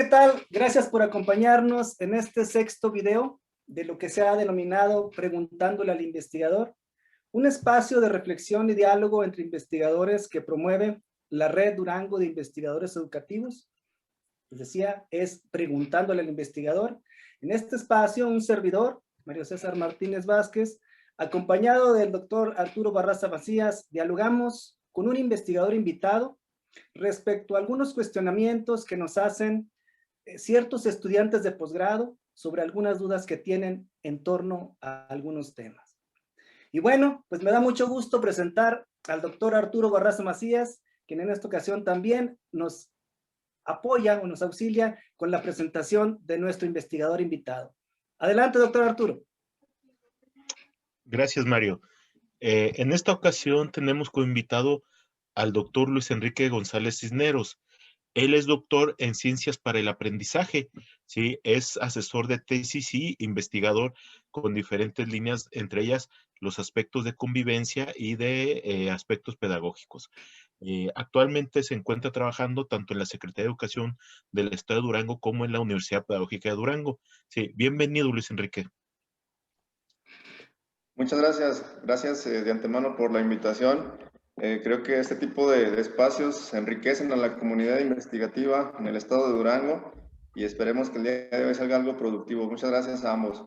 tal? Gracias por acompañarnos en este sexto video de lo que se ha denominado Preguntándole al Investigador, un espacio de reflexión y diálogo entre investigadores que promueve la Red Durango de Investigadores Educativos. Les decía, es Preguntándole al Investigador. En este espacio, un servidor, Mario César Martínez Vázquez, acompañado del doctor Arturo Barraza Macías, dialogamos con un investigador invitado respecto a algunos cuestionamientos que nos hacen ciertos estudiantes de posgrado sobre algunas dudas que tienen en torno a algunos temas. Y bueno, pues me da mucho gusto presentar al doctor Arturo Barraza Macías, quien en esta ocasión también nos apoya o nos auxilia con la presentación de nuestro investigador invitado. Adelante, doctor Arturo. Gracias, Mario. En esta ocasión tenemos como invitado al doctor Luis Enrique González Cisneros. Él es doctor en Ciencias para el Aprendizaje, ¿sí? Es asesor de tesis y investigador con diferentes líneas, entre ellas los aspectos de convivencia y de aspectos pedagógicos. Actualmente se encuentra trabajando tanto en la Secretaría de Educación del Estado de Durango como en la Universidad Pedagógica de Durango. Sí, bienvenido, Luis Enrique. Muchas gracias de antemano por la invitación. Creo que este tipo de espacios enriquecen a la comunidad investigativa en el estado de Durango y esperemos que el día de hoy salga algo productivo. Muchas gracias a ambos.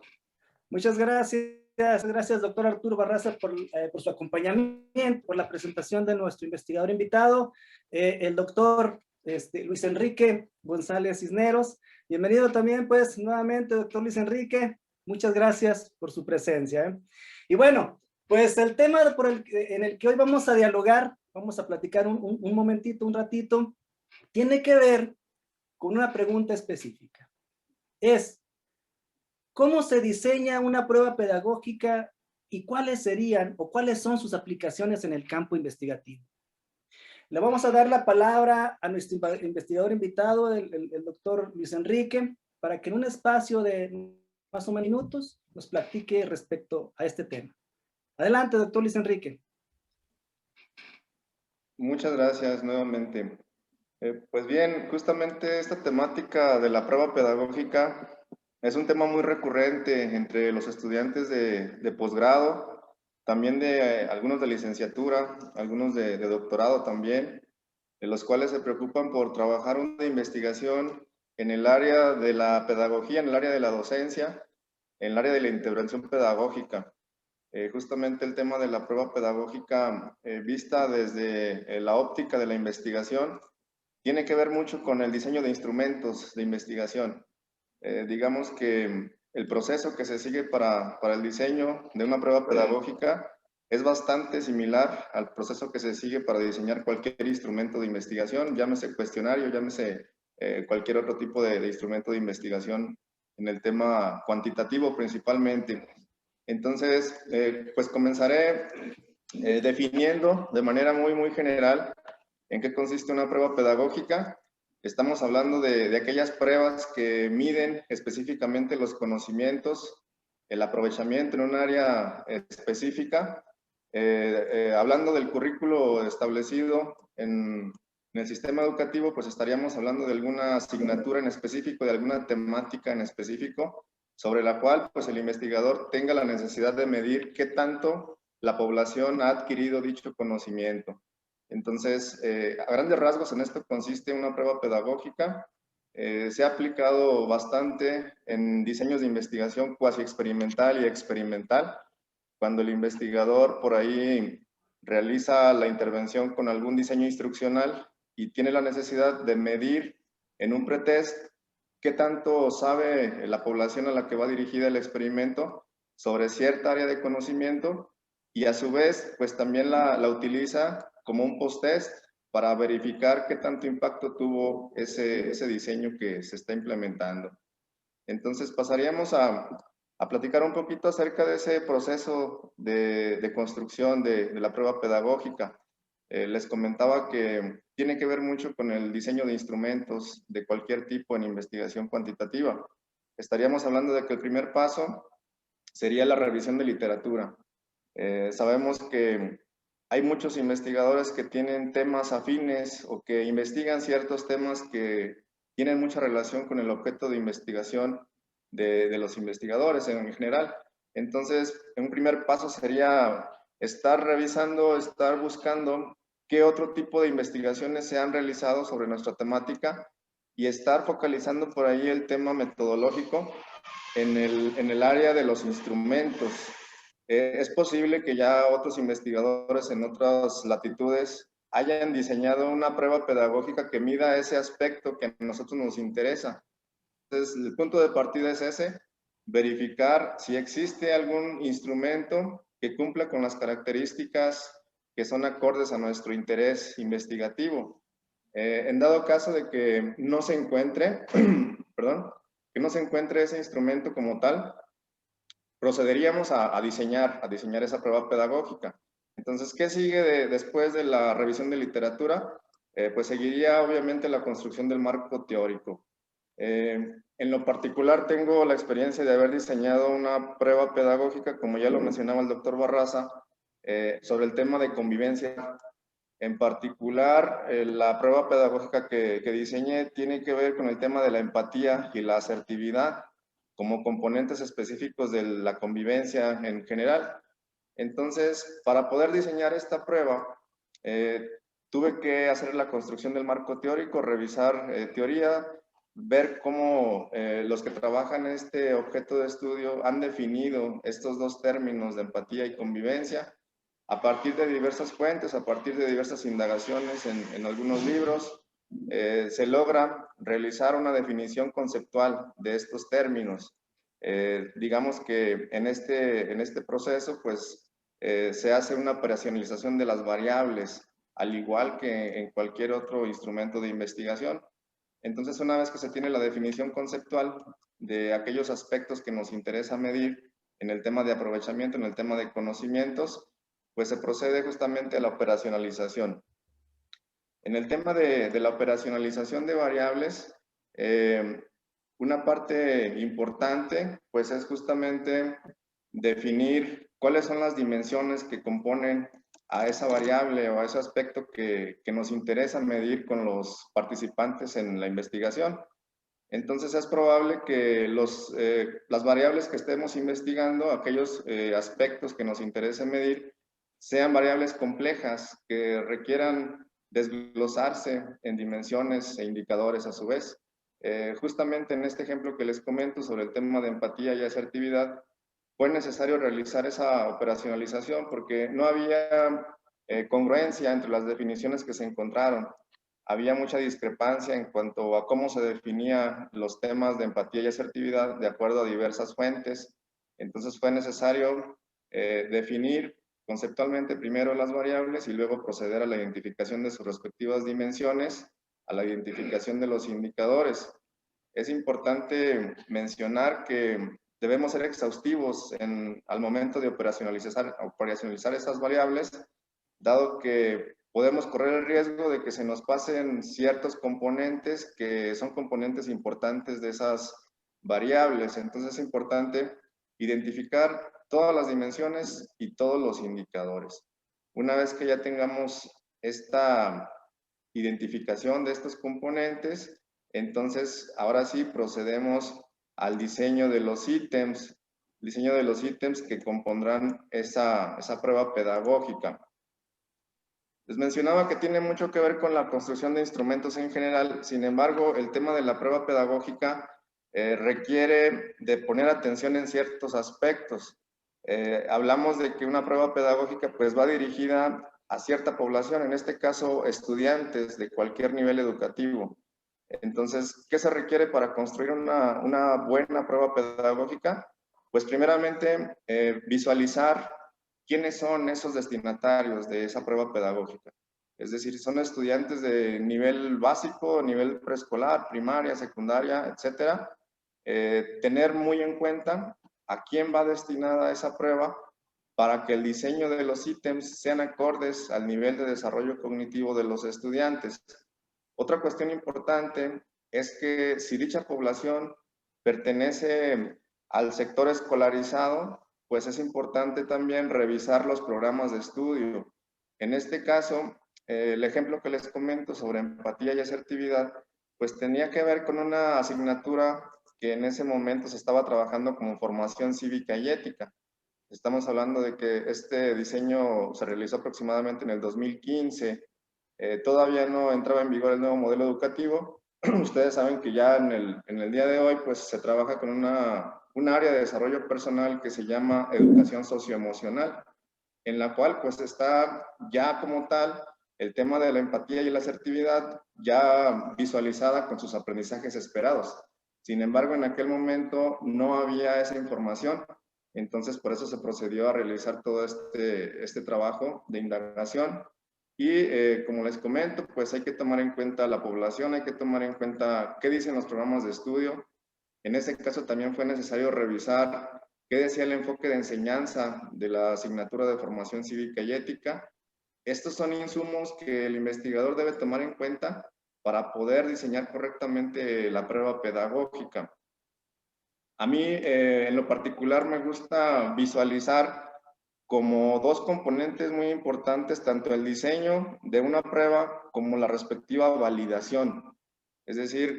Muchas gracias. Gracias, doctor Arturo Barraza, por su acompañamiento, por la presentación de nuestro investigador invitado, el doctor Luis Enrique González Cisneros. Bienvenido también, pues, nuevamente, doctor Luis Enrique. Muchas gracias por su presencia. Y bueno, pues el tema en el que hoy vamos a dialogar, vamos a platicar un momentito, un ratito, tiene que ver con una pregunta específica. ¿Cómo se diseña una prueba pedagógica y cuáles serían o cuáles son sus aplicaciones en el campo investigativo? Le vamos a dar la palabra a nuestro investigador invitado, el doctor Luis Enrique, para que en un espacio de más o menos minutos nos platique respecto a este tema. Adelante, doctor Luis Enrique. Muchas gracias nuevamente. Pues bien, justamente esta temática de la prueba pedagógica es un tema muy recurrente entre los estudiantes de posgrado, también de algunos de licenciatura, algunos de doctorado también, de los cuales se preocupan por trabajar una investigación en el área de la pedagogía, en el área de la docencia, en el área de la intervención pedagógica. Justamente el tema de la prueba pedagógica vista desde la óptica de la investigación tiene que ver mucho con el diseño de instrumentos de investigación. Digamos que el proceso que se sigue para el diseño de una prueba pedagógica es bastante similar al proceso que se sigue para diseñar cualquier instrumento de investigación, llámese cuestionario, llámese cualquier otro tipo de instrumento de investigación en el tema cuantitativo principalmente. Entonces, pues comenzaré definiendo de manera muy general en qué consiste una prueba pedagógica. Estamos hablando de aquellas pruebas que miden específicamente los conocimientos, el aprovechamiento en un área específica. Hablando del currículo establecido en el sistema educativo, pues estaríamos hablando de alguna asignatura en específico, de alguna temática en específico, sobre la cual pues el investigador tenga la necesidad de medir qué tanto la población ha adquirido dicho conocimiento. Entonces, a grandes rasgos en esto consiste una prueba pedagógica. Se ha aplicado bastante en diseños de investigación cuasi experimental y experimental, cuando el investigador por ahí realiza la intervención con algún diseño instruccional y tiene la necesidad de medir en un pretest qué tanto sabe la población a la que va dirigida el experimento sobre cierta área de conocimiento y a su vez pues también la utiliza como un post-test para verificar qué tanto impacto tuvo ese diseño que se está implementando. Entonces pasaríamos a platicar un poquito acerca de ese proceso de construcción de la prueba pedagógica. Les comentaba que tiene que ver mucho con el diseño de instrumentos de cualquier tipo en investigación cuantitativa. Estaríamos hablando de que el primer paso sería la revisión de literatura. Sabemos que hay muchos investigadores que tienen temas afines o que investigan ciertos temas que tienen mucha relación con el objeto de investigación de los investigadores en general. Entonces, un primer paso sería estar revisando, estar buscando qué otro tipo de investigaciones se han realizado sobre nuestra temática y estar focalizando por ahí el tema metodológico en el área de los instrumentos. Es posible que ya otros investigadores en otras latitudes hayan diseñado una prueba pedagógica que mida ese aspecto que a nosotros nos interesa. Entonces, el punto de partida es ese, verificar si existe algún instrumento que cumpla con las características que son acordes a nuestro interés investigativo. En dado caso de que no se encuentre, perdón, que no se encuentre ese instrumento como tal, procederíamos a diseñar esa prueba pedagógica. Entonces, ¿qué sigue después de la revisión de literatura? Pues seguiría obviamente la construcción del marco teórico. En lo particular tengo la experiencia de haber diseñado una prueba pedagógica, como ya lo mencionaba el doctor Barraza, sobre el tema de convivencia. En particular, la prueba pedagógica que diseñé tiene que ver con el tema de la empatía y la asertividad como componentes específicos de la convivencia en general. Entonces, para poder diseñar esta prueba, tuve que hacer la construcción del marco teórico, revisar teoría, ver cómo los que trabajan en este objeto de estudio han definido estos dos términos de empatía y convivencia a partir de diversas fuentes, a partir de diversas indagaciones en algunos libros. Se logra realizar una definición conceptual de estos términos. Digamos que en este proceso, pues, se hace una operacionalización de las variables, al igual que en cualquier otro instrumento de investigación. Entonces, una vez que se tiene la definición conceptual de aquellos aspectos que nos interesa medir en el tema de aprovechamiento, en el tema de conocimientos, pues se procede justamente a la operacionalización. En el tema de la operacionalización de variables, una parte importante pues es justamente definir cuáles son las dimensiones que componen a esa variable o a ese aspecto que nos interesa medir con los participantes en la investigación. Entonces es probable que las variables que estemos investigando, aquellos aspectos que nos interese medir, sean variables complejas que requieran desglosarse en dimensiones e indicadores a su vez. Justamente en este ejemplo que les comento sobre el tema de empatía y asertividad, fue necesario realizar esa operacionalización porque no había congruencia entre las definiciones que se encontraron. Había mucha discrepancia en cuanto a cómo se definían los temas de empatía y asertividad de acuerdo a diversas fuentes. Entonces fue necesario definir conceptualmente primero las variables y luego proceder a la identificación de sus respectivas dimensiones, a la identificación de los indicadores. Es importante mencionar que debemos ser exhaustivos al momento de operacionalizar esas variables, dado que podemos correr el riesgo de que se nos pasen ciertos componentes que son componentes importantes de esas variables. Entonces es importante identificar todas las dimensiones y todos los indicadores. Una vez que ya tengamos esta identificación de estos componentes, entonces ahora sí procedemos al diseño de los ítems que compondrán esa prueba pedagógica. Les mencionaba que tiene mucho que ver con la construcción de instrumentos en general. Sin embargo, el tema de la prueba pedagógica requiere de poner atención en ciertos aspectos. Hablamos de que una prueba pedagógica pues va dirigida a cierta población, en este caso estudiantes de cualquier nivel educativo. Entonces, ¿qué se requiere para construir una buena prueba pedagógica? Pues primeramente visualizar quiénes son esos destinatarios de esa prueba pedagógica. Es decir, son estudiantes de nivel básico, nivel preescolar, primaria, secundaria, etcétera. Tener muy en cuenta a quién va destinada esa prueba para que el diseño de los ítems sean acordes al nivel de desarrollo cognitivo de los estudiantes. Otra cuestión importante es que si dicha población pertenece al sector escolarizado, pues es importante también revisar los programas de estudio. En este caso, el ejemplo que les comento sobre empatía y asertividad, pues tenía que ver con una asignatura que en ese momento se estaba trabajando como formación cívica y ética. Estamos hablando de que este diseño se realizó aproximadamente en el 2015. Todavía no entraba en vigor el nuevo modelo educativo. Ustedes saben que ya en el día de hoy pues se trabaja con un área de desarrollo personal que se llama educación socioemocional, en la cual pues está ya como tal el tema de la empatía y la asertividad ya visualizada con sus aprendizajes esperados. Sin embargo, en aquel momento no había esa información, entonces por eso se procedió a realizar todo este trabajo de indagación. Y como les comento, pues hay que tomar en cuenta la población, hay que tomar en cuenta qué dicen los programas de estudio. En ese caso también fue necesario revisar qué decía el enfoque de enseñanza de la asignatura de formación cívica y ética. Estos son insumos que el investigador debe tomar en cuenta para poder diseñar correctamente la prueba pedagógica. A mí, en lo particular, me gusta visualizar como dos componentes muy importantes, tanto el diseño de una prueba como la respectiva validación. Es decir,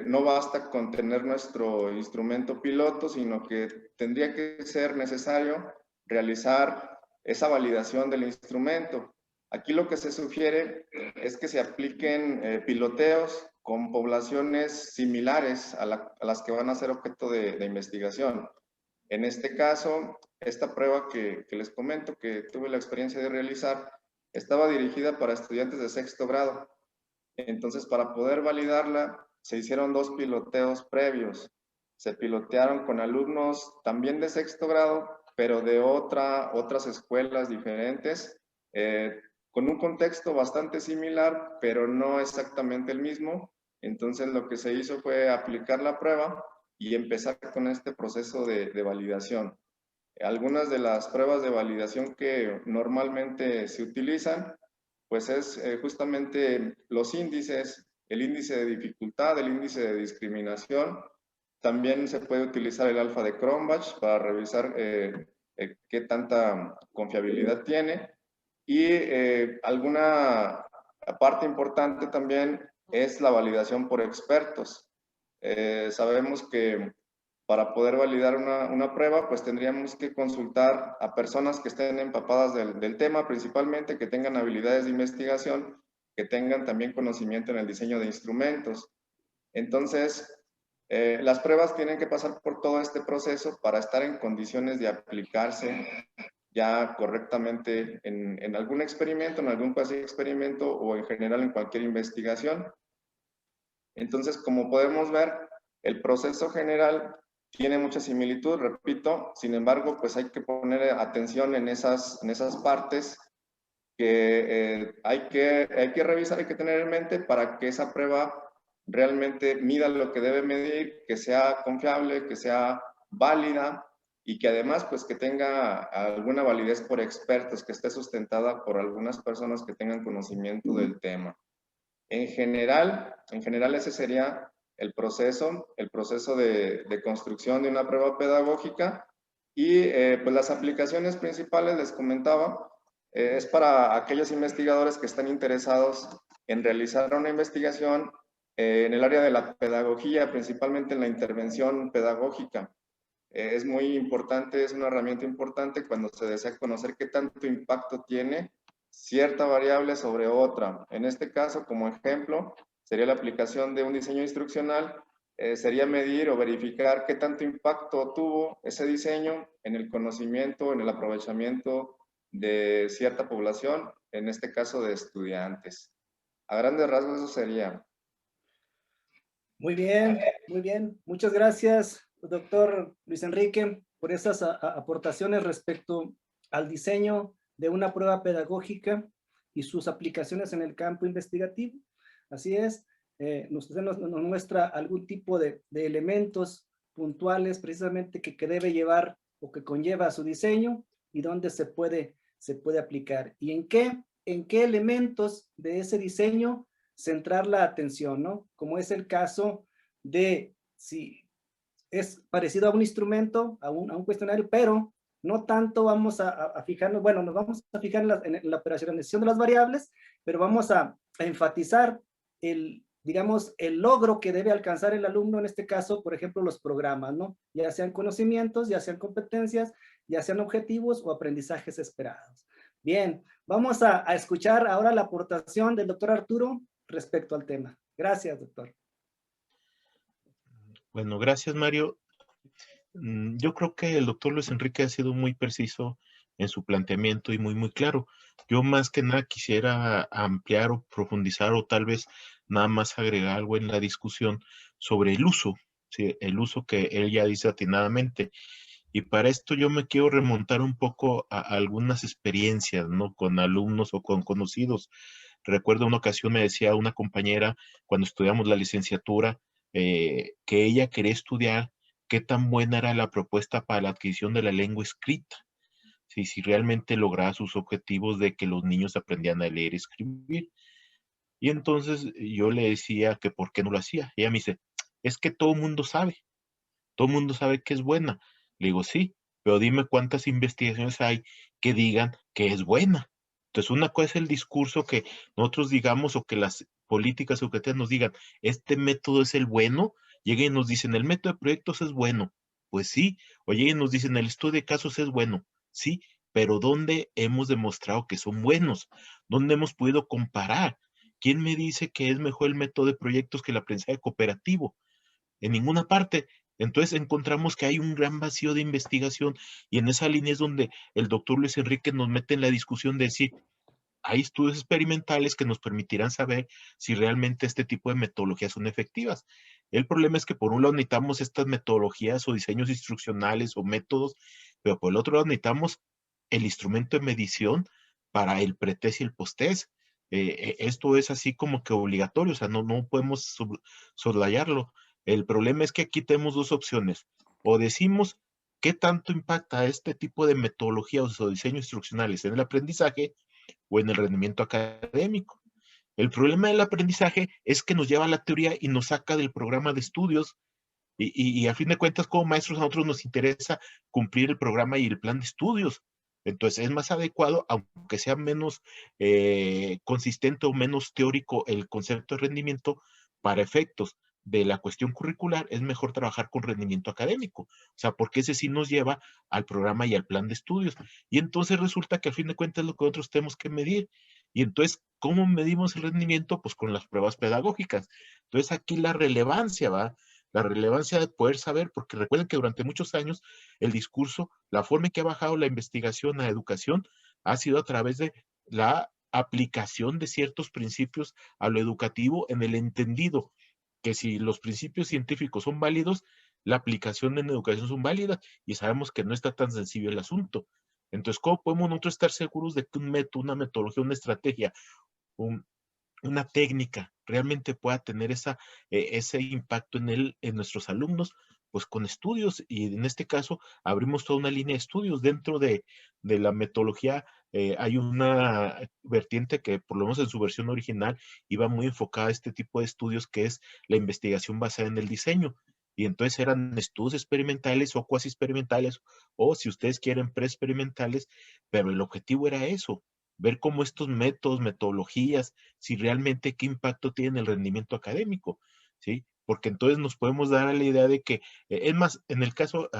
no basta con tener nuestro instrumento piloto, sino que tendría que ser necesario realizar esa validación del instrumento. Aquí lo que se sugiere es que se apliquen piloteos con poblaciones similares a las que van a ser objeto de investigación. En este caso, esta prueba que les comento, que tuve la experiencia de realizar, estaba dirigida para estudiantes de sexto grado. Entonces, para poder validarla, se hicieron dos piloteos previos. Se pilotearon con alumnos también de sexto grado, pero de otras escuelas diferentes, con un contexto bastante similar, pero no exactamente el mismo. Entonces, lo que se hizo fue aplicar la prueba y empezar con este proceso de validación. Algunas de las pruebas de validación que normalmente se utilizan, pues es justamente los índices, el índice de dificultad, el índice de discriminación. También se puede utilizar el alfa de Cronbach para revisar qué tanta confiabilidad tiene. Y alguna parte importante también es la validación por expertos. Sabemos que para poder validar una prueba, pues tendríamos que consultar a personas que estén empapadas del tema, principalmente que tengan habilidades de investigación, que tengan también conocimiento en el diseño de instrumentos. Entonces, las pruebas tienen que pasar por todo este proceso para estar en condiciones de aplicarse ya correctamente en algún experimento, en algún caso de experimento o en general en cualquier investigación. Entonces, como podemos ver, el proceso general tiene mucha similitud, repito, sin embargo, pues hay que poner atención en esas partes que hay que revisar, hay que tener en mente para que esa prueba realmente mida lo que debe medir, que sea confiable, que sea válida y que además pues que tenga alguna validez por expertos, que esté sustentada por algunas personas que tengan conocimiento del tema. En general ese sería el proceso de construcción de una prueba pedagógica y pues las aplicaciones principales, les comentaba, es para aquellos investigadores que están interesados en realizar una investigación en el área de la pedagogía, principalmente en la intervención pedagógica. Es muy importante, es una herramienta importante cuando se desea conocer qué tanto impacto tiene cierta variable sobre otra. En este caso, como ejemplo, sería la aplicación de un diseño instruccional, sería medir o verificar qué tanto impacto tuvo ese diseño en el conocimiento, en el aprovechamiento de cierta población, en este caso de estudiantes. A grandes rasgos eso sería. Muy bien, muy bien. Muchas gracias, doctor Luis Enrique, por esas aportaciones respecto al diseño de una prueba pedagógica y sus aplicaciones en el campo investigativo. Así es, usted nos muestra algún tipo de elementos puntuales precisamente que debe llevar o que conlleva su diseño y dónde se puede aplicar. ¿Y en qué elementos de ese diseño centrar la atención, ¿no? Como es el caso de si es parecido a un instrumento, a un cuestionario, pero no tanto vamos a fijarnos, bueno, nos vamos a fijar en la operacionalización de las variables, pero vamos a enfatizar digamos, el logro que debe alcanzar el alumno, en este caso, por ejemplo, los programas, ¿no? Ya sean conocimientos, ya sean competencias, ya sean objetivos o aprendizajes esperados. Bien, vamos a escuchar ahora la aportación del doctor Arturo respecto al tema. Gracias, doctor. Bueno, gracias, Mario. Yo creo que el doctor Luis Enrique ha sido muy preciso en su planteamiento y muy claro. Yo más que nada quisiera ampliar o profundizar o tal vez nada más agregar algo en la discusión sobre el uso, ¿sí? El uso que él ya dice atinadamente. Y para esto yo me quiero remontar un poco a algunas experiencias, ¿no? Con alumnos o con conocidos. Recuerdo una ocasión me decía una compañera cuando estudiamos la licenciatura que ella quería estudiar qué tan buena era la propuesta para la adquisición de la lengua escrita. Si realmente lograba sus objetivos de que los niños aprendían a leer y escribir. Y entonces yo le decía que por qué no lo hacía. Y ella me dice, es que todo el mundo sabe que es buena. Le digo, sí, pero dime cuántas investigaciones hay que digan que es buena. Entonces, una cosa es el discurso que nosotros digamos o que las políticas educativas nos digan, este método es el bueno, lleguen y nos dicen, el método de proyectos es bueno. Pues sí, o lleguen y nos dicen, el estudio de casos es bueno. Sí, pero ¿dónde hemos demostrado que son buenos? ¿Dónde hemos podido comparar? ¿Quién me dice que es mejor el método de proyectos que el aprendizaje cooperativo? En ninguna parte. Entonces encontramos que hay un gran vacío de investigación y en esa línea es donde el doctor Luis Enrique nos mete en la discusión de decir, hay estudios experimentales que nos permitirán saber si realmente este tipo de metodologías son efectivas. El problema es que por un lado necesitamos estas metodologías o diseños instruccionales o métodos, pero por el otro lado necesitamos el instrumento de medición para el pretest y el posttest. Esto es así como que obligatorio, o sea, no podemos soslayarlo. El problema es que aquí tenemos dos opciones. O decimos qué tanto impacta este tipo de metodologías o diseños instruccionales en el aprendizaje o en el rendimiento académico. El problema del aprendizaje es que nos lleva a la teoría y nos saca del programa de estudios y a fin de cuentas como maestros a nosotros nos interesa cumplir el programa y el plan de estudios. Entonces es más adecuado, aunque sea menos consistente o menos teórico el concepto de rendimiento, para efectos de la cuestión curricular, es mejor trabajar con rendimiento académico. O sea, porque ese sí nos lleva al programa y al plan de estudios. Y entonces resulta que a fin de cuentas es lo que nosotros tenemos que medir. Y entonces, ¿cómo medimos el rendimiento? Pues con las pruebas pedagógicas. Entonces aquí la relevancia, ¿va? La relevancia de poder saber, porque recuerden que durante muchos años el discurso, la forma en que ha bajado la investigación a educación ha sido a través de la aplicación de ciertos principios a lo educativo en el entendido que si los principios científicos son válidos, la aplicación en educación son válidas y sabemos que no está tan sencillo el asunto. Entonces, ¿cómo podemos nosotros estar seguros de que un método, una metodología, una estrategia, un, una técnica realmente pueda tener ese impacto en nuestros alumnos? Pues con estudios, y en este caso abrimos toda una línea de estudios dentro de la metodología. Hay una vertiente que por lo menos en su versión original iba muy enfocada a este tipo de estudios, que es la investigación basada en el diseño. Y entonces eran estudios experimentales o cuasi experimentales, o si ustedes quieren preexperimentales, pero el objetivo era eso, ver cómo estos métodos, metodologías, si realmente qué impacto tienen el rendimiento académico, ¿sí? Porque entonces nos podemos dar a la idea de que, es más, en el caso,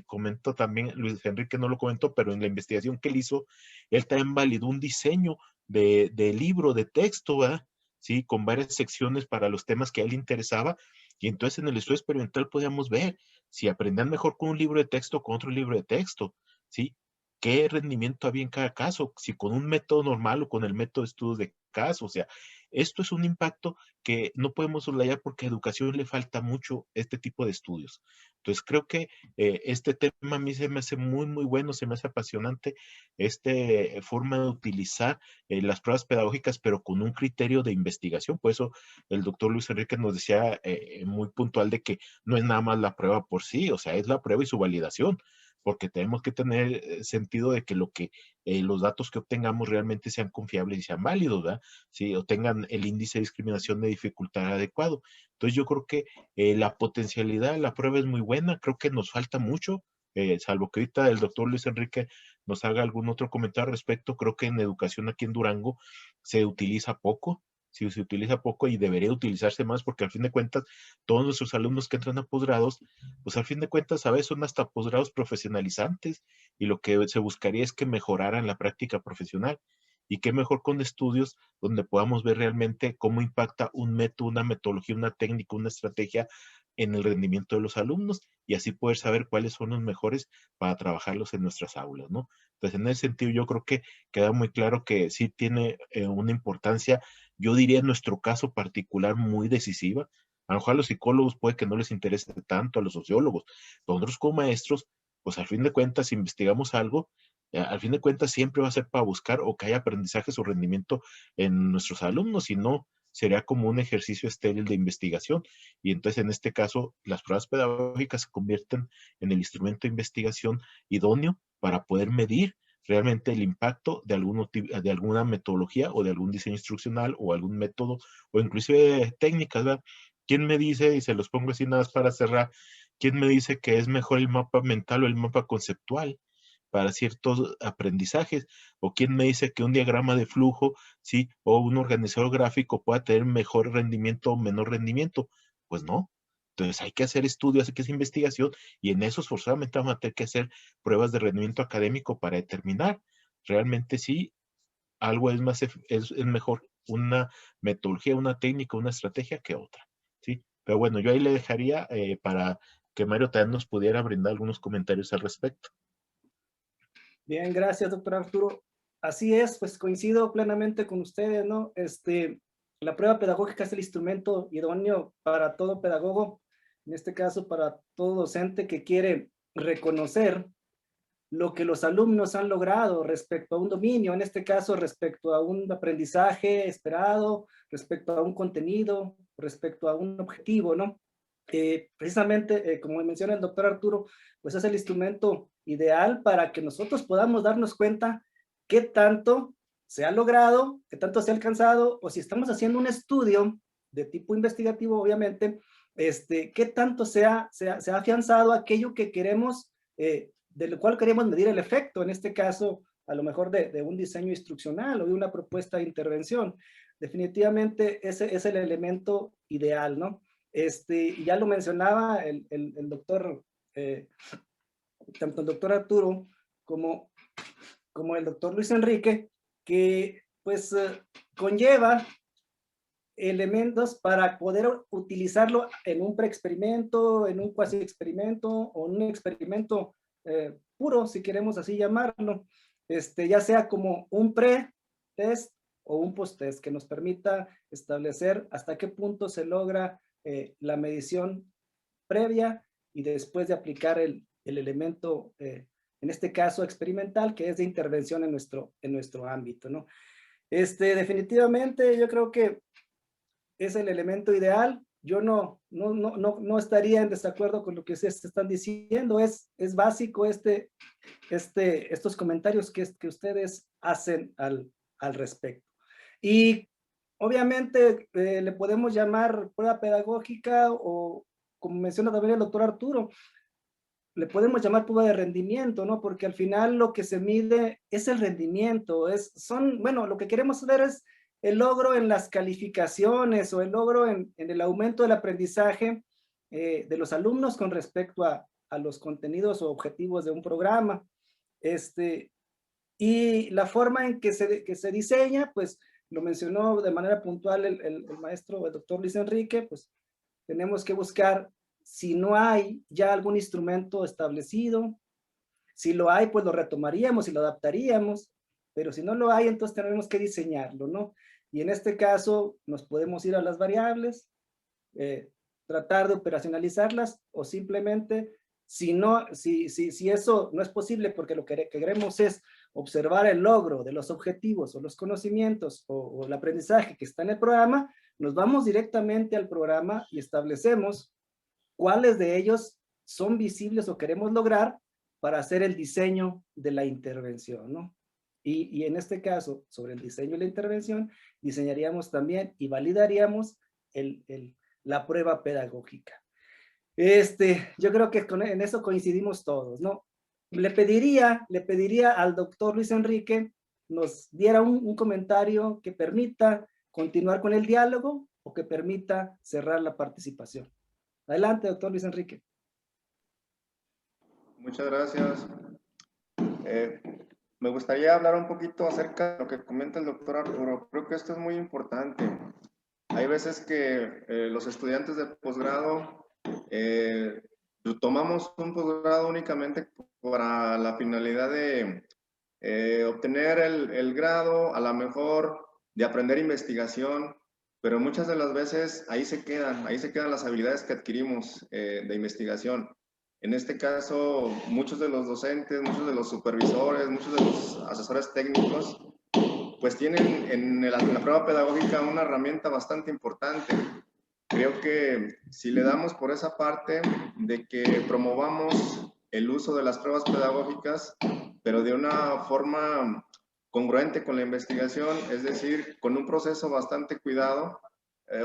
comentó también, Luis Enrique no lo comentó, pero en la investigación que él hizo, él también validó un diseño de libro, de texto, ¿verdad? Sí, con varias secciones para los temas que a él le interesaba, y entonces en el estudio experimental podíamos ver si aprendían mejor con un libro de texto o con otro libro de texto, ¿sí? ¿Qué rendimiento había en cada caso? Si con un método normal o con el método de estudios de caso. O sea, esto es un impacto que no podemos soslayar porque a educación le falta mucho este tipo de estudios. Entonces, creo que este tema a mí se me hace muy bueno, se me hace apasionante, esta forma de utilizar las pruebas pedagógicas, pero con un criterio de investigación. Por eso el doctor Luis Enrique nos decía muy puntual de que no es nada más la prueba por sí, o sea, es la prueba y su validación, porque tenemos que tener sentido de que los datos que obtengamos realmente sean confiables y sean válidos, ¿verdad? Sí, o tengan el índice de discriminación de dificultad adecuado. Entonces yo creo que la potencialidad de la prueba es muy buena, creo que nos falta mucho, salvo que ahorita el doctor Luis Enrique nos haga algún otro comentario al respecto. Creo que en educación aquí en Durango se utiliza poco, si se utiliza poco y debería utilizarse más, porque al fin de cuentas, todos nuestros alumnos que entran a posgrados, pues al fin de cuentas a veces son hasta posgrados profesionalizantes, y lo que se buscaría es que mejoraran la práctica profesional. Y qué mejor con estudios donde podamos ver realmente cómo impacta un método, una metodología, una técnica, una estrategia en el rendimiento de los alumnos, y así poder saber cuáles son los mejores para trabajarlos en nuestras aulas, ¿no? Entonces, en ese sentido, yo creo que queda muy claro que sí tiene una importancia, yo diría en nuestro caso particular, muy decisiva. A lo mejor a los psicólogos puede que no les interese tanto, a los sociólogos, pero nosotros como maestros, pues al fin de cuentas, si investigamos algo, al fin de cuentas siempre va a ser para buscar o que haya aprendizajes o rendimiento en nuestros alumnos, si no, sería como un ejercicio estéril de investigación. Y entonces, en este caso, las pruebas pedagógicas se convierten en el instrumento de investigación idóneo para poder medir realmente el impacto de, de alguna metodología o de algún diseño instruccional o algún método o inclusive técnicas, ¿verdad? ¿Quién me dice, y se los pongo así nada más para cerrar, quién me dice que es mejor el mapa mental o el mapa conceptual para ciertos aprendizajes? ¿O quién me dice que un diagrama de flujo, sí, o un organizador gráfico pueda tener mejor rendimiento o menor rendimiento? Pues no. Entonces hay que hacer estudios, hay que hacer investigación, y en eso forzosamente vamos a tener que hacer pruebas de rendimiento académico para determinar realmente si algo es más, es mejor una metodología, una técnica, una estrategia que otra, ¿sí? Pero bueno, yo ahí le dejaría para que Mario también nos pudiera brindar algunos comentarios al respecto. Bien, gracias, doctor Arturo. Así es, pues coincido plenamente con ustedes, ¿no? La prueba pedagógica es el instrumento idóneo para todo pedagogo, en este caso para todo docente que quiere reconocer lo que los alumnos han logrado respecto a un dominio, en este caso respecto a un aprendizaje esperado, respecto a un contenido, respecto a un objetivo, ¿no? Precisamente, como menciona el doctor Arturo, pues es el instrumento ideal para que nosotros podamos darnos cuenta qué tanto se ha logrado, qué tanto se ha alcanzado, o si estamos haciendo un estudio de tipo investigativo, obviamente, qué tanto se ha afianzado aquello que queremos, de lo cual queremos medir el efecto, en este caso, a lo mejor de un diseño instruccional o de una propuesta de intervención. Definitivamente ese es el elemento ideal, ¿no? Ya lo mencionaba el doctor, tanto el doctor Arturo como el doctor Luis Enrique, que pues conlleva elementos para poder utilizarlo en un preexperimento, en un cuasi experimento o en un experimento puro, si queremos así llamarlo, ya sea como un pre-test o un post-test que nos permita establecer hasta qué punto se logra la medición previa y después de aplicar el elemento, en este caso experimental, que es de intervención en nuestro ámbito, ¿no? Definitivamente yo creo que es el elemento ideal. Yo no estaría en desacuerdo con lo que ustedes están diciendo. Es básico estos comentarios que ustedes hacen al respecto. Y obviamente le podemos llamar prueba pedagógica o, como menciona también el doctor Arturo, le podemos llamar prueba de rendimiento, ¿no? Porque al final lo que se mide es el rendimiento, bueno, lo que queremos ver es el logro en las calificaciones o el logro en el aumento del aprendizaje de los alumnos con respecto a los contenidos o objetivos de un programa. Y la forma en que se diseña, pues lo mencionó de manera puntual el maestro, el doctor Luis Enrique, pues tenemos que buscar si no hay ya algún instrumento establecido. Si lo hay, pues lo retomaríamos y lo adaptaríamos, pero si no lo hay, entonces tenemos que diseñarlo, ¿no? Y en este caso nos podemos ir a las variables, tratar de operacionalizarlas, o simplemente, si eso no es posible porque lo que queremos es observar el logro de los objetivos o los conocimientos o el aprendizaje que está en el programa, nos vamos directamente al programa y establecemos cuáles de ellos son visibles o queremos lograr para hacer el diseño de la intervención, ¿no? Y en este caso, sobre el diseño y la intervención, diseñaríamos también y validaríamos la prueba pedagógica. Yo creo que en eso coincidimos todos, ¿no? Le pediría al doctor Luis Enrique nos diera un comentario que permita continuar con el diálogo o que permita cerrar la participación. Adelante, doctor Luis Enrique. Muchas gracias. Me gustaría hablar un poquito acerca de lo que comenta el doctor Arturo. Creo que esto es muy importante. Hay veces que los estudiantes de posgrado tomamos un posgrado únicamente para la finalidad de obtener el grado, a lo mejor de aprender investigación, pero muchas de las veces ahí se quedan las habilidades que adquirimos de investigación. En este caso, muchos de los docentes, muchos de los supervisores, muchos de los asesores técnicos, pues tienen en la prueba pedagógica una herramienta bastante importante. Creo que si le damos por esa parte de que promovamos el uso de las pruebas pedagógicas, pero de una forma congruente con la investigación, es decir, con un proceso bastante cuidado,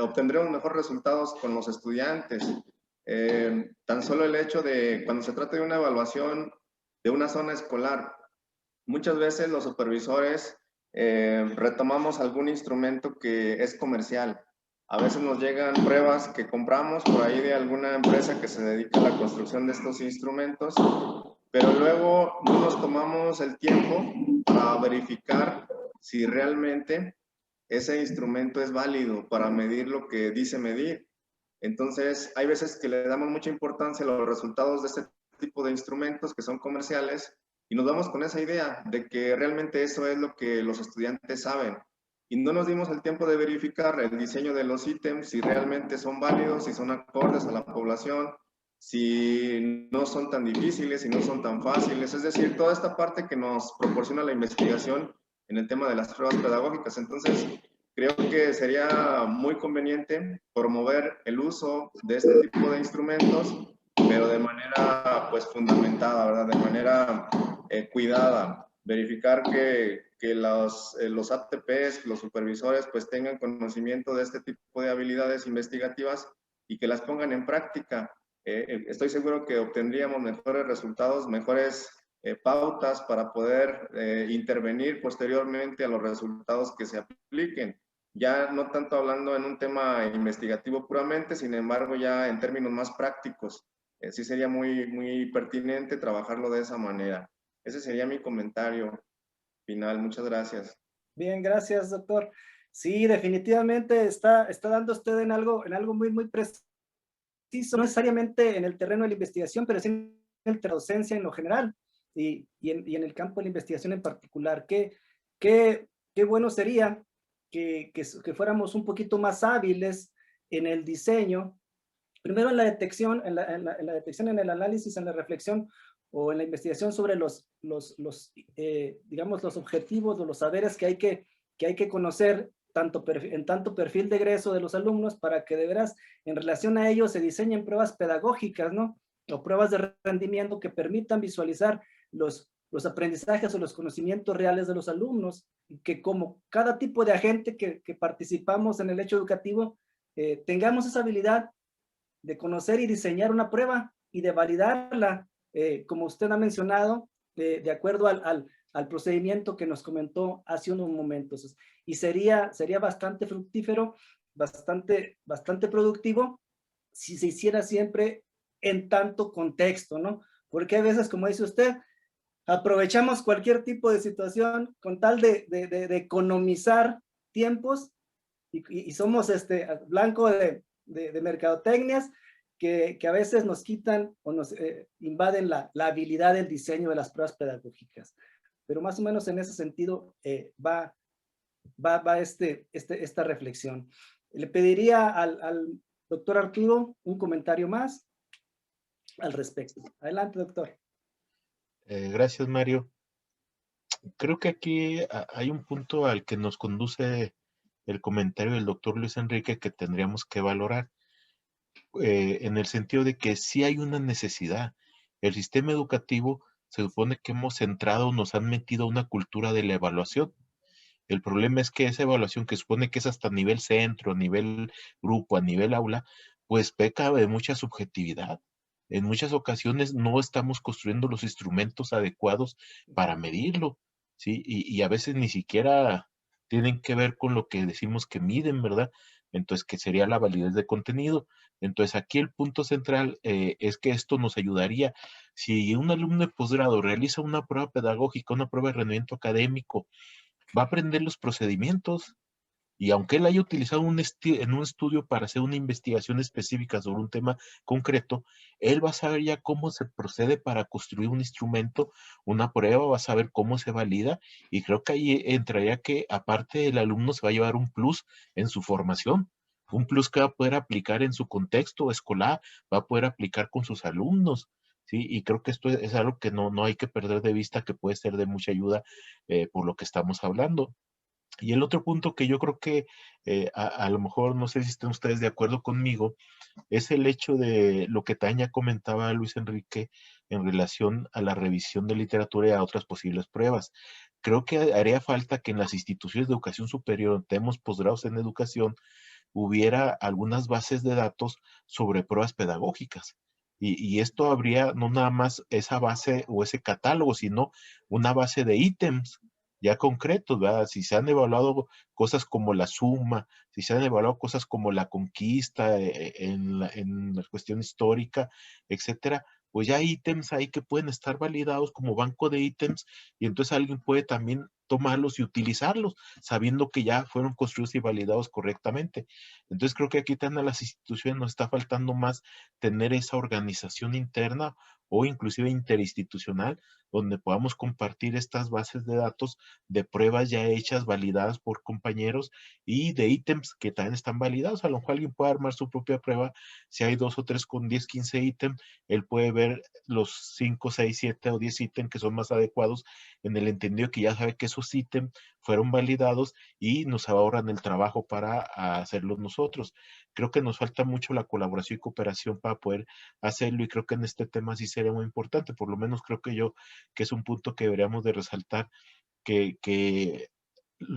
obtendremos mejores resultados con los estudiantes. Tan solo el hecho de cuando se trata de una evaluación de una zona escolar, muchas veces los supervisores retomamos algún instrumento que es comercial. A veces nos llegan pruebas que compramos por ahí de alguna empresa que se dedica a la construcción de estos instrumentos, pero luego no nos tomamos el tiempo para verificar si realmente ese instrumento es válido para medir lo que dice medir. Entonces, hay veces que le damos mucha importancia a los resultados de este tipo de instrumentos que son comerciales y nos vamos con esa idea de que realmente eso es lo que los estudiantes saben. Y no nos dimos el tiempo de verificar el diseño de los ítems, si realmente son válidos, si son acordes a la población, si no son tan difíciles, si no son tan fáciles. Es decir, toda esta parte que nos proporciona la investigación en el tema de las pruebas pedagógicas. Entonces, creo que sería muy conveniente promover el uso de este tipo de instrumentos, pero de manera pues fundamentada, ¿verdad? De manera cuidada, verificar que los ATPs, los supervisores pues tengan conocimiento de este tipo de habilidades investigativas y que las pongan en práctica. Estoy seguro que obtendríamos mejores resultados, mejores pautas para poder intervenir posteriormente a los resultados que se apliquen. Ya no tanto hablando en un tema investigativo puramente, sin embargo ya en términos más prácticos, sí sería muy pertinente trabajarlo de esa manera. Ese sería mi comentario final. Muchas gracias. Bien, gracias, doctor. Sí, definitivamente está dando usted en algo muy preciso, no necesariamente en el terreno de la investigación, pero sí en el de la docencia en lo general y en el campo de la investigación en particular. Qué bueno sería que fuéramos un poquito más hábiles en el diseño, primero en la detección, en la detección, en el análisis, en la reflexión o en la investigación sobre digamos, los objetivos o los saberes que hay que conocer en tanto perfil de egreso de los alumnos para que de veras en relación a ellos se diseñen pruebas pedagógicas, ¿no? O pruebas de rendimiento que permitan visualizar los aprendizajes o los conocimientos reales de los alumnos, y que como cada tipo de agente que participamos en el hecho educativo, tengamos esa habilidad de conocer y diseñar una prueba y de validarla, como usted ha mencionado, de acuerdo al procedimiento que nos comentó hace unos momentos. Y sería bastante fructífero, bastante productivo, si se hiciera siempre en tanto contexto, ¿no? Porque a veces, como dice usted, aprovechamos cualquier tipo de situación con tal de economizar tiempos y somos blanco de mercadotecnias que a veces nos quitan o nos invaden la habilidad del diseño de las pruebas pedagógicas. Pero más o menos en ese sentido va esta reflexión. Le pediría al doctor Arturo un comentario más al respecto. Adelante, doctor. Gracias, Mario. Creo que aquí hay un punto al que nos conduce el comentario del doctor Luis Enrique que tendríamos que valorar, en el sentido de que sí hay una necesidad. El sistema educativo se supone que hemos centrado, nos han metido una cultura de la evaluación. El problema es que esa evaluación, que supone que es hasta nivel centro, a nivel grupo, a nivel aula, pues peca de mucha subjetividad. En muchas ocasiones no estamos construyendo los instrumentos adecuados para medirlo, ¿sí? Y a veces ni siquiera tienen que ver con lo que decimos que miden, ¿verdad? Entonces, que sería la validez de contenido. Entonces, aquí el punto central es que esto nos ayudaría. Si un alumno de posgrado realiza una prueba pedagógica, una prueba de rendimiento académico, va a aprender los procedimientos, y aunque él haya utilizado en un estudio para hacer una investigación específica sobre un tema concreto, él va a saber ya cómo se procede para construir un instrumento, una prueba, va a saber cómo se valida, y creo que ahí entraría que aparte el alumno se va a llevar un plus en su formación, un plus que va a poder aplicar en su contexto escolar, va a poder aplicar con sus alumnos. Sí, y creo que esto es algo que no hay que perder de vista, que puede ser de mucha ayuda por lo que estamos hablando. Y el otro punto que yo creo que a lo mejor, no sé si están ustedes de acuerdo conmigo, es el hecho de lo que Tania comentaba Luis Enrique en relación a la revisión de literatura y a otras posibles pruebas. Creo que haría falta que en las instituciones de educación superior, donde tenemos posgrados en educación, hubiera algunas bases de datos sobre pruebas pedagógicas. Y esto habría no nada más esa base o ese catálogo, sino una base de ítems ya concretos, ¿verdad? Si se han evaluado cosas como la suma, si se han evaluado cosas como la conquista en la cuestión histórica, etcétera, pues ya hay ítems ahí que pueden estar validados como banco de ítems, y entonces alguien puede también tomarlos y utilizarlos, sabiendo que ya fueron construidos y validados correctamente. Entonces creo que aquí también a las instituciones nos está faltando más tener esa organización interna o inclusive interinstitucional, donde podamos compartir estas bases de datos de pruebas ya hechas, validadas por compañeros, y de ítems que también están validados. A lo mejor alguien puede armar su propia prueba. Si hay 2 o 3 con 10, 15 ítems, él puede ver los 5, 6, 7 o 10 ítems que son más adecuados, en el entendido que ya sabe que esos ítems fueron validados y nos ahorran el trabajo para hacerlos nosotros. Creo que nos falta mucho la colaboración y cooperación para poder hacerlo, y creo que en este tema sí sería muy importante. Por lo menos creo que yo, que es un punto que deberíamos de resaltar, que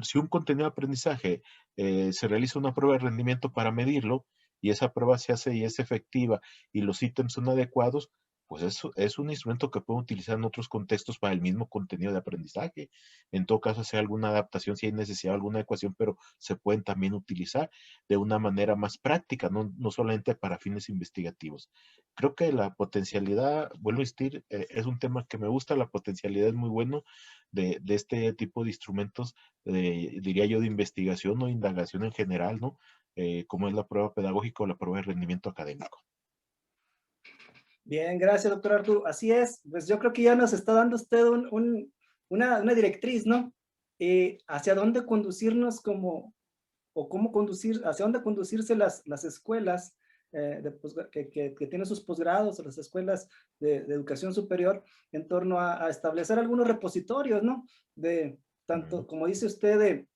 si un contenido de aprendizaje se realiza una prueba de rendimiento para medirlo, y esa prueba se hace y es efectiva y los ítems son adecuados, pues eso es un instrumento que pueden utilizar en otros contextos para el mismo contenido de aprendizaje. En todo caso, hacer alguna adaptación si hay necesidad de alguna ecuación, pero se pueden también utilizar de una manera más práctica, no solamente para fines investigativos. Creo que la potencialidad, vuelvo a insistir, es un tema que me gusta. La potencialidad es muy bueno de este tipo de instrumentos, diría yo, de investigación o indagación en general, ¿no? Como es la prueba pedagógica o la prueba de rendimiento académico. Bien, gracias, doctor Arturo. Así es, pues yo creo que ya nos está dando usted una directriz, ¿no? Hacia dónde conducirnos como, o cómo conducir, hacia dónde conducirse las escuelas que tienen sus posgrados, o las escuelas de educación superior, en torno a establecer algunos repositorios, ¿no? De tanto, como dice usted,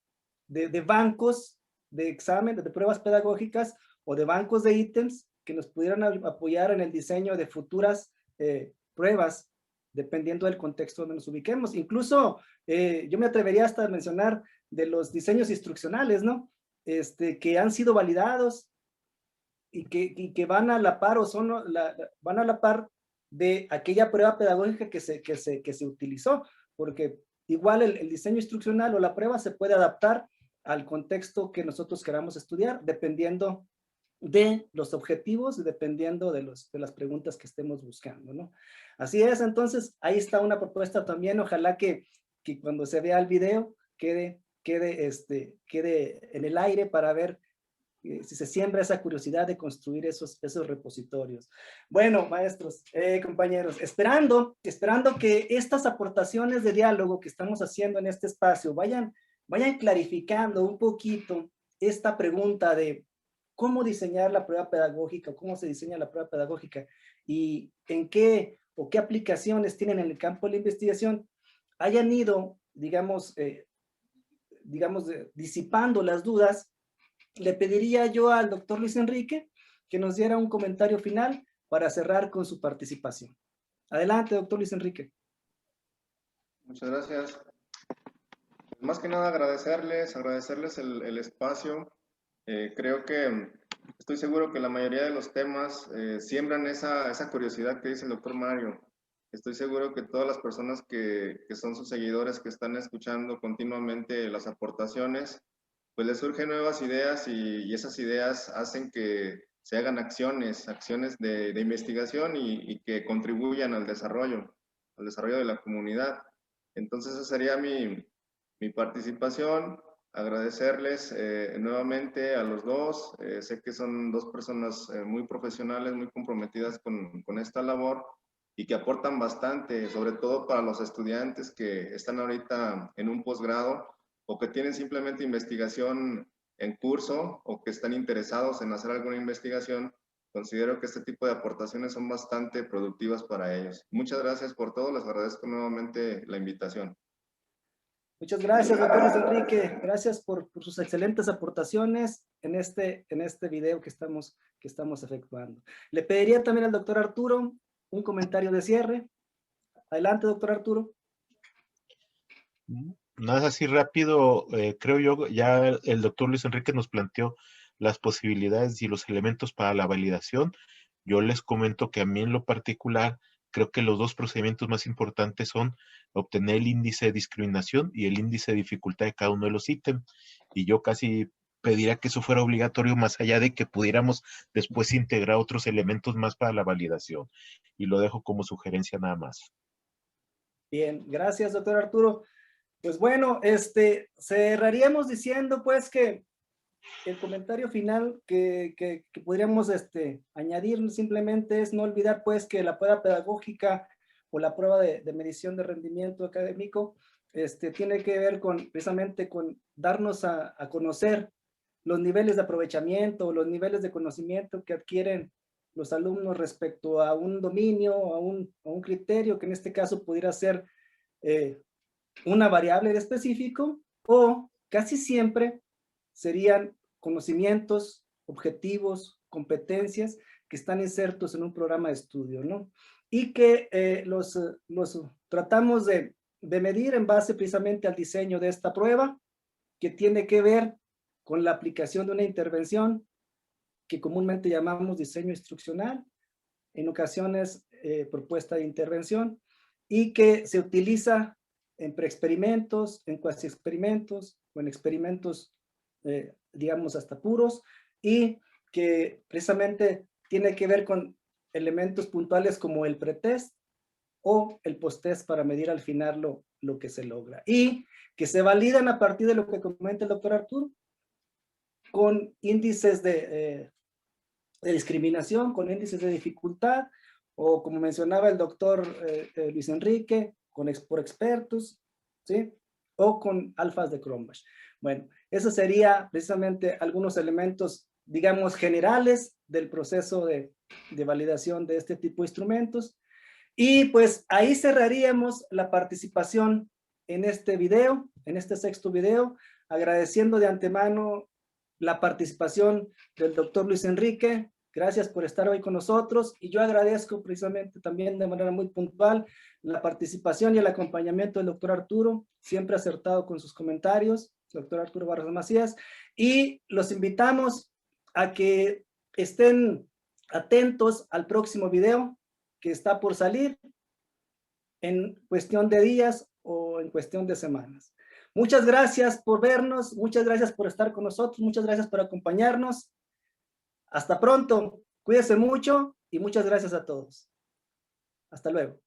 de bancos de examen, de pruebas pedagógicas, o de bancos de ítems que nos pudieran apoyar en el diseño de futuras pruebas, dependiendo del contexto donde nos ubiquemos. Incluso yo me atrevería hasta a mencionar de los diseños instruccionales, ¿no? Que han sido validados y que van a la par, o van a la par de aquella prueba pedagógica que se utilizó, porque igual el diseño instruccional o la prueba se puede adaptar al contexto que nosotros queramos estudiar, dependiendo de los objetivos y dependiendo de las preguntas que estemos buscando, ¿no? Así es. Entonces ahí está una propuesta también. Ojalá que cuando se vea el video quede en el aire, para ver si se siembra esa curiosidad de construir esos repositorios. Bueno, maestros, compañeros, esperando que estas aportaciones de diálogo que estamos haciendo en este espacio vayan clarificando un poquito esta pregunta de cómo diseñar la prueba pedagógica, cómo se diseña la prueba pedagógica, y en qué o qué aplicaciones tienen en el campo de la investigación, hayan ido, digamos, disipando las dudas. Le pediría yo al doctor Luis Enrique que nos diera un comentario final para cerrar con su participación. Adelante, doctor Luis Enrique. Muchas gracias. Más que nada agradecerles el espacio. Creo que estoy seguro que la mayoría de los temas siembran esa curiosidad que dice el doctor Mario, Estoy seguro que todas las personas que son sus seguidores, que están escuchando continuamente las aportaciones, pues les surgen nuevas ideas y esas ideas hacen que se hagan acciones de investigación y que contribuyan al desarrollo de la comunidad. Entonces esa sería mi participación. Agradecerles nuevamente a los dos. Sé que son dos personas muy profesionales, muy comprometidas con esta labor y que aportan bastante, sobre todo para los estudiantes que están ahorita en un posgrado o que tienen simplemente investigación en curso o que están interesados en hacer alguna investigación. Considero que este tipo de aportaciones son bastante productivas para ellos. Muchas gracias por todo. Les agradezco nuevamente la invitación. Muchas gracias, doctor Luis Enrique. Gracias por sus excelentes aportaciones en este video que estamos efectuando. Le pediría también al doctor Arturo un comentario de cierre. Adelante, doctor Arturo. Nada, así rápido, creo yo, ya el doctor Luis Enrique nos planteó las posibilidades y los elementos para la validación. Yo les comento que a mí en lo particular, creo que los dos procedimientos más importantes son obtener el índice de discriminación y el índice de dificultad de cada uno de los ítems. Y yo casi pediría que eso fuera obligatorio, más allá de que pudiéramos después integrar otros elementos más para la validación. Y lo dejo como sugerencia nada más. Bien, gracias, doctor Arturo. Pues bueno, cerraríamos diciendo pues que el comentario final que podríamos añadir simplemente es no olvidar pues que la prueba pedagógica o la prueba de medición de rendimiento académico tiene que ver precisamente con darnos a conocer los niveles de aprovechamiento, los niveles de conocimiento que adquieren los alumnos respecto a un dominio, a un criterio, que en este caso pudiera ser una variable de específico, o casi siempre serían conocimientos, objetivos, competencias que están insertos en un programa de estudio, ¿no? Y que los tratamos de medir en base precisamente al diseño de esta prueba, que tiene que ver con la aplicación de una intervención que comúnmente llamamos diseño instruccional, en ocasiones propuesta de intervención, y que se utiliza en preexperimentos, en cuasi experimentos o en experimentos, digamos, hasta puros, y que precisamente tiene que ver con elementos puntuales como el pretest o el posttest para medir al final lo que se logra. Y que se validan a partir de lo que comenta el doctor Arturo, con índices de discriminación, con índices de dificultad, o como mencionaba el doctor Luis Enrique, por expertos, ¿sí? O con alfas de Cronbach. Bueno, eso sería precisamente algunos elementos, digamos, generales del proceso de validación de este tipo de instrumentos. Y pues ahí cerraríamos la participación en este video, en este sexto video, agradeciendo de antemano la participación del doctor Luis Enrique. Gracias por estar hoy con nosotros, y yo agradezco precisamente también de manera muy puntual la participación y el acompañamiento del doctor Arturo, siempre acertado con sus comentarios, doctor Arturo Barros Macías, y los invitamos a que estén atentos al próximo video que está por salir en cuestión de días o en cuestión de semanas. Muchas gracias por vernos, muchas gracias por estar con nosotros, muchas gracias por acompañarnos. Hasta pronto, cuídense mucho y muchas gracias a todos. Hasta luego.